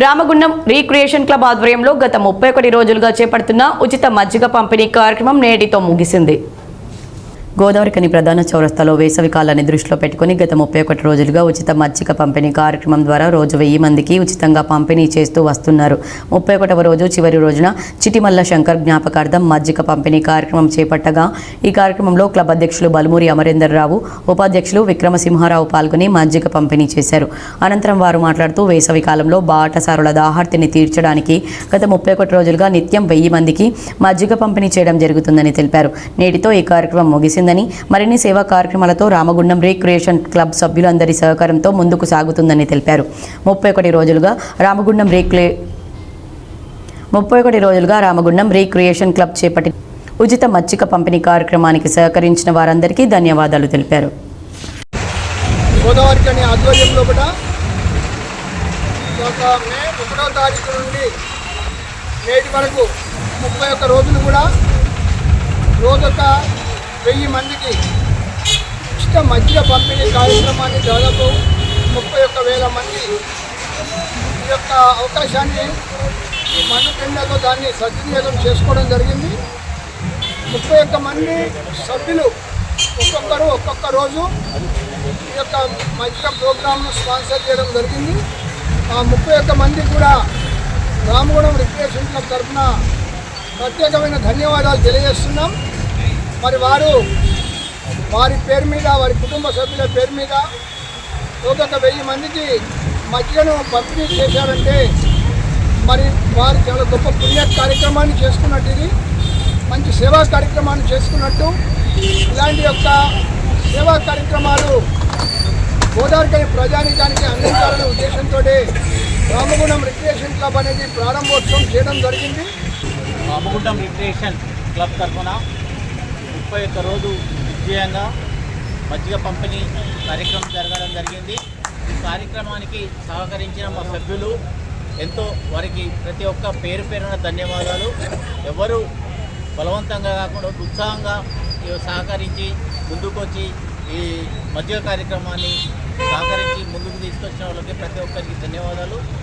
Ramagundam recreation club ఆధ్వర్యంలో గత 31 రోజులుగా చేపడుతున్న ఉచిత మజ్జిగ పంపిణీ కార్యక్రమం నేటితో ముగిసింది. గోదావరిఖని ప్రధాన చౌరస్తాలో వేసవి కాలాన్ని దృష్టిలో పెట్టుకుని గత 31 రోజులుగా ఉచిత మజ్జిగ పంపిణీ కార్యక్రమం ద్వారా రోజు 1000 మందికి ఉచితంగా పంపిణీ చేస్తూ వస్తున్నారు. 31వ రోజు చివరి రోజున చిటిమల్ల శంకర్ జ్ఞాపకార్థం మజ్జిగ పంపిణీ కార్యక్రమం చేపట్టగా ఈ కార్యక్రమంలో క్లబ్ అధ్యక్షులు బలుమూరి అమరేందర్ రావు, ఉపాధ్యక్షులు విక్రమసింహారావు పాల్గొని మజ్జిగ పంపిణీ చేశారు. అనంతరం వారు మాట్లాడుతూ వేసవి కాలంలో బాటసారుల దాహార్తిని తీర్చడానికి గత 31 రోజులుగా నిత్యం 1000 మందికి మజ్జిగ పంపిణీ చేయడం జరుగుతుందని తెలిపారు. నేటితో ఈ కార్యక్రమం ముగిసింది. మరిన్ని సేవా కార్యక్రమాలతో రామగుండం రీక్రియేషన్ క్లబ్ సభ్యులందరి సహకారంతో ముందుకు సాగుతుందని తెలిపారు. 31 రోజులుగా రామగుండం రీక్రియేషన్ క్లబ్ చేపట్టి ఉచిత మజ్జిగ పంపిణీ కార్యక్రమానికి సహకరించిన వారందరికీ ధన్యవాదాలు తెలిపారు. గోదావరిఖని ఆధ్వర్యంలో కూడా మే 1వ తారీఖు నుండి నేటి వరకు 31 రోజులు కూడా రోజొక 1000 మందికి ఉచిత మజ్జిగ పంపిణీ కార్యక్రమాన్ని దాదాపు 31,000 మంది ఈ యొక్క అవకాశాన్ని ఈ మన్ను టెండర్లో దాన్ని సద్వినియోగం చేసుకోవడం జరిగింది. 31 మంది సభ్యులు ఒక్కొక్కరు ఒక్కొక్క రోజు ఈ యొక్క మజ్జిగ ప్రోగ్రామ్ను స్పాన్సర్ చేయడం జరిగింది. ఆ 31 మంది కూడా రామగుండం రిక్రియేషన్ క్లబ్ తరఫున ప్రత్యేకమైన ధన్యవాదాలు తెలియజేస్తున్నాం. మరి వారి పేరు మీద, వారి కుటుంబ సభ్యుల పేరు మీద ఒక 1000 మందికి మజ్జిగను పంపిణీ చేశారంటే మరి వారు చాలా గొప్ప పుణ్య కార్యక్రమాన్ని చేసుకున్నట్టు, ఇది మంచి సేవా కార్యక్రమాన్ని చేసుకున్నట్టు. ఇలాంటి యొక్క సేవా కార్యక్రమాలు గోదావరిఖని ప్రజానీకానికి అందించాలనే ఉద్దేశంతో రామగుండం రిక్రియేషన్ క్లబ్ అనేది ప్రారంభోత్సవం చేయడం జరిగింది. రామగుండం రిక్రియేషన్ క్లబ్ తరఫున 31 రోజు విజయంగా మజ్జిగ పంపిణీ కార్యక్రమం జరగడం జరిగింది. ఈ కార్యక్రమానికి సహకరించిన మా సభ్యులు ఎంతో, వారికి ప్రతి ఒక్క పేరున ధన్యవాదాలు. ఎవరు బలవంతంగా కాకుండా ఉత్సాహంగా సహకరించి ముందుకొచ్చి ఈ మజ్జిగ కార్యక్రమాన్ని సహకరించి ముందుకు తీసుకొచ్చిన వాళ్ళకి ప్రతి ఒక్కరికి ధన్యవాదాలు.